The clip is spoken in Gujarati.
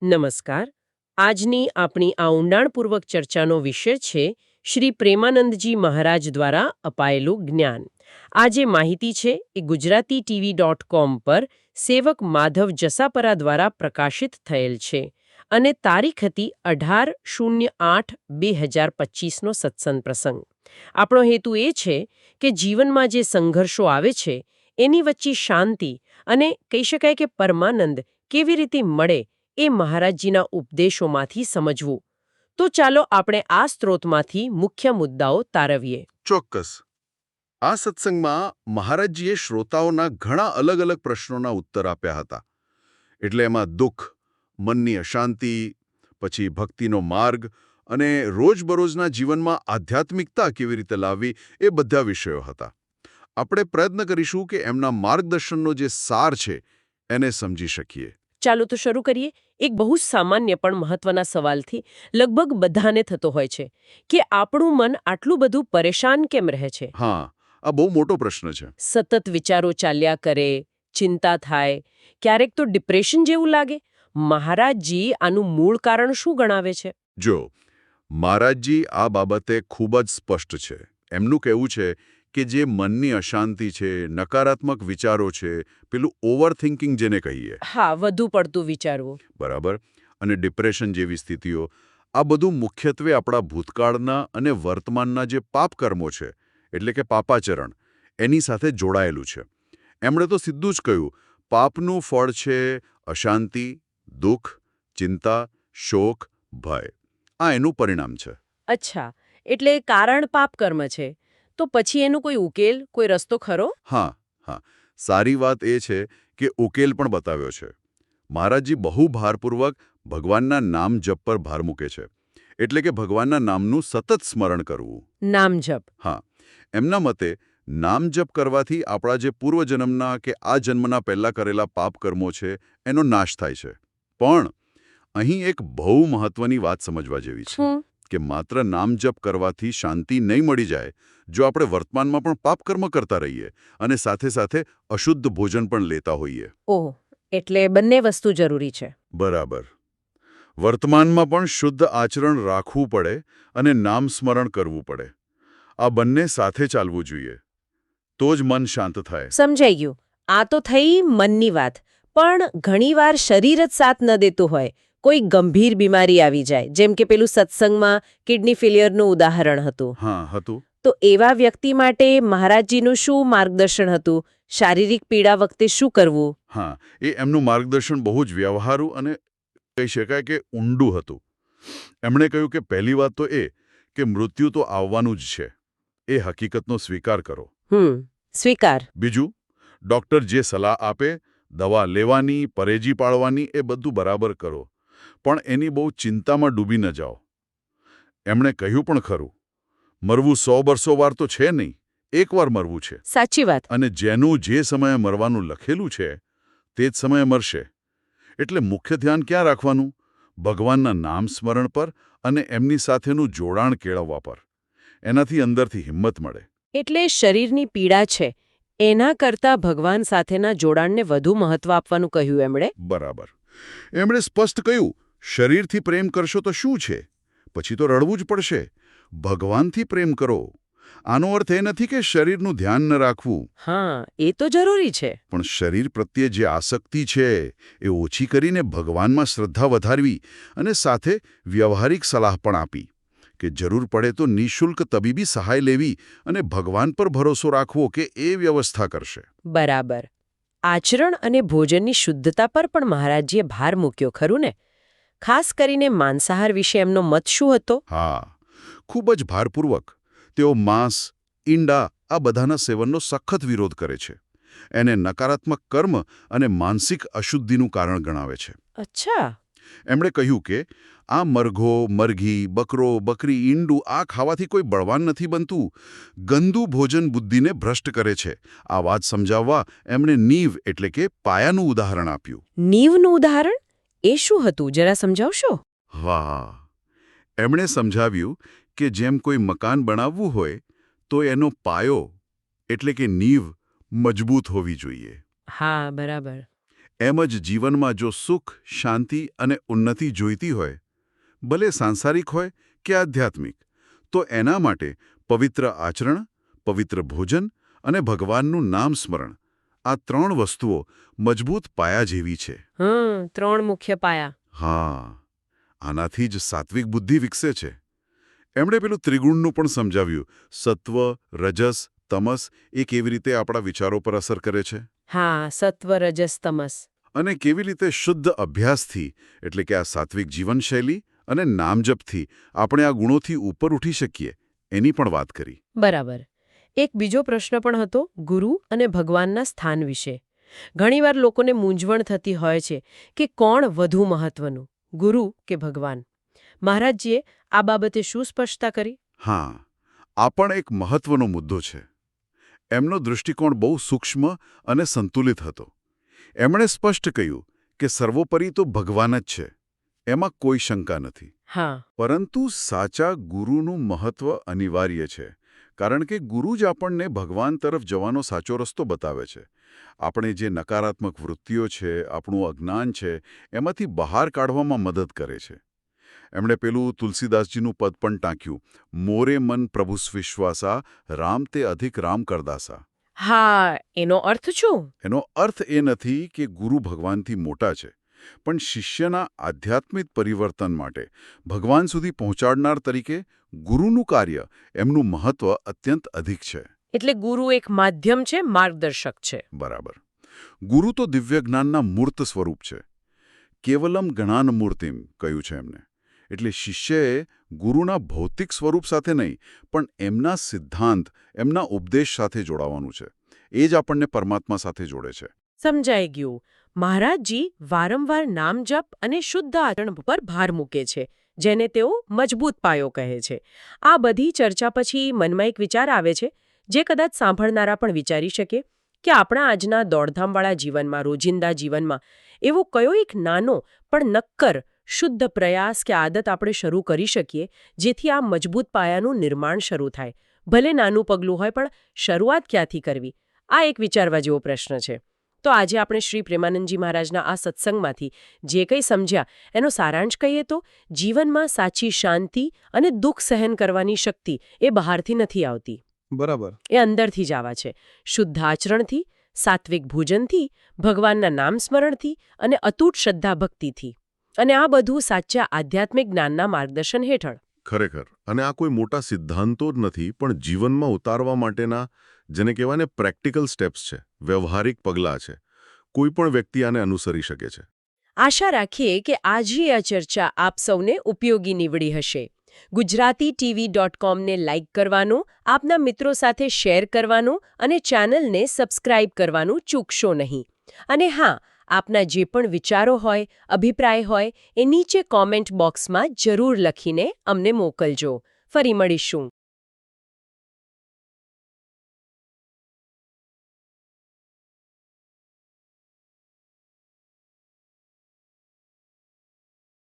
નમસ્કાર. આજની આપણી આ ઊંડાણપૂર્વક ચર્ચાનો વિષય છે શ્રી પ્રેમાનંદજી મહારાજ દ્વારા અપાયેલું જ્ઞાન. આ જે માહિતી છે એ ગુજરાતી TV.com પર સેવક માધવ જસાપરા દ્વારા પ્રકાશિત થયેલ છે અને તારીખ હતી 18/08/2025નો સત્સંગ પ્રસંગ. આપણો હેતુ એ છે કે જીવનમાં જે સંઘર્ષો આવે છે એની વચ્ચે શાંતિ અને કહી શકાય કે પરમાનંદ કેવી રીતે મળે એ મહારાજજીના ઉપદેશોમાંથી સમજવું. તો ચાલો આપણે આ સ્ત્રોતમાંથી મુખ્ય મુદ્દાઓ તારવીએ. ચોક્કસ. આ સત્સંગમાં મહારાજજીએ શ્રોતાઓના ઘણા અલગ અલગ પ્રશ્નોના ઉત્તર આપ્યા હતા. એટલે એમાં દુઃખ, મનની અશાંતિ, પછી ભક્તિનો માર્ગ અને રોજબરોજના જીવનમાં આધ્યાત્મિકતા કેવી રીતે લાવવી એ બધા વિષયો હતા. આપણે પ્રયત્ન કરીશું કે એમના માર્ગદર્શનનો જે સાર છે એને સમજી શકીએ. ચાલો તો શરૂ કરીએ એક બહુ સામાન્ય પણ મહત્વના સવાલથી. લગભગ બધાને થતો હોય છે કે આપણું મન આટલું બધું પરેશાન કેમ રહે છે. હા, આ બહુ મોટો પ્રશ્ન છે. સતત વિચારો ચાલ્યા કરે, ચિંતા થાય, ક્યારેક તો ડિપ્રેશન જેવું લાગે. મહારાજજી આનું મૂળ કારણ શું ગણાવે છે? જો, મહારાજજી આ બાબતે ખૂબ જ સ્પષ્ટ છે. એમનું કહેવું છે કે જે મનની અશાંતિ છે, નકારાત્મક વિચારો છે, પેલું ઓવરથિંકિંગ જેને કહીએ, હા, વધુ પડતું વિચારવું, બરાબર, અને ડિપ્રેશન જેવી સ્થિતિઓ, આ બધું મુખ્યત્વે આપણા ભૂતકાળના અને વર્તમાનના જે પાપ કર્મો છે, એટલે કે પાપાચરણ, એની સાથે જોડાયેલું છે. એમણે તો સીધું જ કહ્યું, પાપનું ફળ છે અશાંતિ, દુઃખ, ચિંતા, શોક, ભય. આ એનું પરિણામ છે. અચ્છા, એટલે કારણ પાપ કર્મ છે. તો પછી એનું કોઈ ઉકેલ, કોઈ રસ્તો ખરો? હા, હા, સારી વાત એ છે કે ઉકેલ પણ બતાવ્યો છે. મહારાજજી બહુ ભારપૂર્વક ભગવાનના નામ જપ પર ભાર મૂકે છે. એટલે કે ભગવાનના નામનું સતત સ્મરણ કરવું. નામ જપ. હા, એમના મતે નામ જપ કરવાથી આપણા જે પૂર્વજન્મના કે આ જન્મના પહેલા કરેલા પાપ કર્મો છે એનો નાશ થાય છે. પણ અહીં એક બહુ મહત્વની વાત સમજવા જેવી છે કે માત્ર નામ જપ કરવાથી શાંતિ નહીં મળી જાય જો આપણે વર્તમાનમાં પણ પાપ કર્મ કરતા રહીએ અને સાથે સાથે અશુદ્ધ ભોજન પણ લેતા હોઈએ. ઓહ, એટલે બંને વસ્તુ જરૂરી છે. બરાબર. વર્તમાનમાં પણ શુદ્ધ આચરણ રાખવું પડે અને નામ સ્મરણ કરવું પડે. આ બંને સાથે ચાલવું જોઈએ. તો જ મન શાંત થાય. સમજાઈ ગયું. આ તો થઈ મનની વાત. પણ ઘણીવાર શરીર જ સાથ ન દેતું હોય. કોઈ ગંભીર બીમારી આવી જાય, જેમ કે પેલું સત્સંગમાં કિડની ફેલિયરનું ઉદાહરણ હતું. હા, હતું. તો એવા વ્યક્તિ માટે મહારાજજીનું શું માર્ગદર્શન હતું? શારીરિક પીડા વખતે શું કરવું? હા, એ એમનું માર્ગદર્શન બહુ જ વ્યવહારુ અને કહી શકાય કે ઊંડું હતું. એમણે કહ્યું કે પહેલી વાત તો એ કે મૃત્યુ તો આવવાનું જ છે. એ હકીકતનો સ્વીકાર કરો. સ્વીકાર. બીજું, ડૉક્ટર જે સલાહ આપે, દવા લેવાની, પરેજી પાળવાની, એ બધું બરાબર કરો. પણ એની બહુ ચિંતામાં ડૂબી ન જાઓ. એમણે કહ્યું પણ ખરું, મરવું 100-200 વાર તો છે નહીં, એકવાર મરવું છે. સાચી વાત. અને જેનું જે સમયે મરવાનું લખેલું છે તે જ સમયે મરશે. એટલે મુખ્ય ધ્યાન ક્યાં રાખવાનું? ભગવાનના નામ સ્મરણ પર અને એમની સાથેનું જોડાણ કેળવવા પર. એનાથી અંદરથી હિંમત મળે. એટલે શરીરની પીડા છે એના કરતાં ભગવાન સાથેના જોડાણને વધુ મહત્વ આપવાનું કહ્યું એમણે. બરાબર. એમણે સ્પષ્ટ કહ્યું, શરીરથી પ્રેમ કરશો તો શું છે? પછી તો રડવું જ પડશે. ભગવાનથી પ્રેમ કરો. આનો અર્થ એ નથી કે શરીરનું ધ્યાન ન રાખવું. હા, એ તો જરૂરી છે. પણ શરીર પ્રત્યે જે આસક્તિ છે એ ઓછી કરીને ભગવાનમાં શ્રદ્ધા વધારવી અને સાથે વ્યવહારિક સલાહ પણ આપી કે જરૂર પડે તો નિઃશુલ્ક તબીબી સહાય લેવી અને ભગવાન પર ભરોસો રાખવો કે એ વ્યવસ્થા કરશે. બરાબર. આચરણ અને ભોજનની શુદ્ધતા પર પણ મહારાજજીએ ભાર મૂક્યો, ખરું ને? ખાસ કરીને માંસાહાર વિશે એમનો મત શું હતો? હા, ખૂબ જ ભારપૂર્વક. તેઓ માંસ, ઈંડા આ બધાના સેવનનો સખત વિરોધ કરે છે. એને નકારાત્મક કર્મ અને માનસિક અશુદ્ધિનું કારણ ગણાવે છે. અચ્છા. એમણે કહ્યું કે આ મરઘો, મરઘી, બકરો, બકરી, ઈંડું આ ખાવાથી કોઈ બળવાન નથી બનતું. ગંદુ ભોજન બુદ્ધિને ભ્રષ્ટ કરે છે. આ વાત સમજાવવા એમણે નીવ એટલે કે પાયાનું ઉદાહરણ આપ્યું. નીવનું ઉદાહરણ? એ શું હતું, જરા સમજાવશો? વાહ! એમણે સમજાવ્યું કે જેમ કોઈ મકાન બનાવવું હોય તો એનો પાયો એટલે કે નીવ મજબૂત હોવી જોઈએ. હા, બરાબર. એમ જ જીવનમાં જો સુખ શાંતિ અને ઉન્નતિ જોઈતી હોય, ભલે સાંસારિક હોય કે આધ્યાત્મિક, તો એના માટે પવિત્ર આચરણ, પવિત્ર ભોજન અને ભગવાનનું નામ સ્મરણ, આ 3 વસ્તુઓ મજબૂત પાયા જેવી છે. 3 મુખ્ય પાયા. હા, આનાથી જ સાત્વિક બુદ્ધિ વિકસે છે. એમણે પેલું ત્રિગુણનું પણ સમજાવ્યું, સત્વ, રજસ, તમસ એ કેવી રીતે આપણા વિચારો પર અસર કરે છે. હા, સત્વ રજસ તમસ. અને કેવી રીતે શુદ્ધ અભ્યાસથી, એટલે કે આ સાત્વિક જીવનશૈલી અને નામજપથી આપણે આ ગુણોથી ઉપર ઉઠી શકીએ, એની પણ વાત કરી. બરાબર. એક બીજો પ્રશ્ન પણ હતો ગુરુ અને ભગવાનના સ્થાન વિશે. ઘણીવાર લોકોને મૂંઝવણ થતી હોય છે કે કોણ વધુ મહત્વનું, ગુરુ કે ભગવાન. મહારાજજીએ આ બાબતે શું સ્પષ્ટતા કરી? હા, આ પણ એક મહત્વનો મુદ્દો છે. એમનો દૃષ્ટિકોણ બહુ સૂક્ષ્મ અને સંતુલિત હતો. એમણે સ્પષ્ટ કહ્યું કે સર્વોપરી તો ભગવાન જ છે, એમાં કોઈ શંકા નથી. હા. પરંતુ સાચા ગુરુનું મહત્વ અનિવાર્ય છે, કારણ કે ગુરુ જ આપણને ભગવાન તરફ જવાનો સાચો રસ્તો બતાવે છે. આપણે જે નકારાત્મક વૃત્તિઓ છે, આપણું અજ્ઞાન છે, એમાંથી બહાર કાઢવામાં મદદ કરે છે. એમણે પેલું તુલસીદાસજીનું પદ પણ ટાંક્યું, મોરે મન પ્રભુસ વિશ્વાસા, રામ તે અધિક રામ કરદાસા. હા, એનો અર્થ શું? એનો અર્થ એ નથી કે ગુરુ ભગવાનથી મોટા છે, પણ શિષ્યના આધ્યાત્મિક પરિવર્તન માટે ભગવાન સુધી પહોંચાડનાર તરીકે ગુરુનું કાર્ય, એમનું મહત્વ અત્યંત અધિક છે. એટલે ગુરુ એક માધ્યમ છે, માર્ગદર્શક છે. બરાબર. ગુરુ તો દિવ્ય જ્ઞાનના મૂર્ત સ્વરૂપ છે. કેવલમ જ્ઞાન મૂર્તિમ કહ્યું છે એમને. એટલે શિષ્યએ ગુરુના ભૌતિક સ્વરૂપ સાથે નહીં, પણ એમના સિદ્ધાંત, એમના ઉપદેશ સાથે જોડાવાનું છે. એ જ આપણને પરમાત્મા સાથે જોડે છે. સમજાઈ ગયું. મહારાજજી વારંવાર નામ જપ અને શુદ્ધ આચરણ પર ભાર મૂકે છે, જેને તેઓ મજબૂત પાયો કહે છે. આ બધી ચર્ચા પછી મનમાં એક વિચાર આવે છે, જે કદાચ સાંભળનારા પણ વિચારી શકે કે આપણા આજના દોડધામવાળા જીવનમાં, રોજિંદા જીવનમાં એવો કયો એક નાનો પણ નક્કર શુદ્ધ પ્રયાસ કે આદત આપણે શરૂ કરી શકીએ, જેથી આ મજબૂત પાયાનું નિર્માણ શરૂ થાય. ભલે નાનું પગલું હોય, પણ શરૂઆત ક્યાંથી કરવી? આ એક વિચારવા જેવો પ્રશ્ન છે. તો આજે આપણે શ્રી પ્રેમાનંદજી મહારાજના આ સત્સંગમાંથી જે કંઈ સમજ્યા એનો સારાંશ કહીએ તો જીવનમાં સાચી શાંતિ અને દુઃખ સહન કરવાની શક્તિ એ બહારથી નથી આવતી. બરાબર. એ અંદરથી જ આવા છે. શુદ્ધ આચરણથી, સાત્વિક ભોજનથી, ભગવાનના નામ સ્મરણથી અને અતૂટ શ્રદ્ધા ભક્તિથી. અને આ બધું સાચા આધ્યાત્મિક જ્ઞાનના માર્ગદર્શન હેઠળ. ખરેખર. અને આ કોઈ મોટા સિદ્ધાંતો જ નથી, પણ જીવનમાં ઉતારવા માટેના, જેને કહેવાય ને, પ્રેક્ટિકલ સ્ટેપ્સ છે, વ્યવહારિક પગલાં છે. કોઈ પણ વ્યક્તિ આને અનુસરી શકે છે. આશા રાખીએ કે આજની આ ચર્ચા આપ સૌને ઉપયોગી નીવડી હશે. gujarati.tv.com ને લાઇક કરવાનું, આપના મિત્રો સાથે શેર કરવાનું અને ચેનલને સબસ્ક્રાઇબ કરવાનું ચૂકશો નહીં. અને હા, આપના જે પણ વિચારો હોય, અભિપ્રાય હોય, એ નીચે કોમેન્ટ બોક્સમાં જરૂર લખીને અમને મોકલજો. ફરી મળીશું.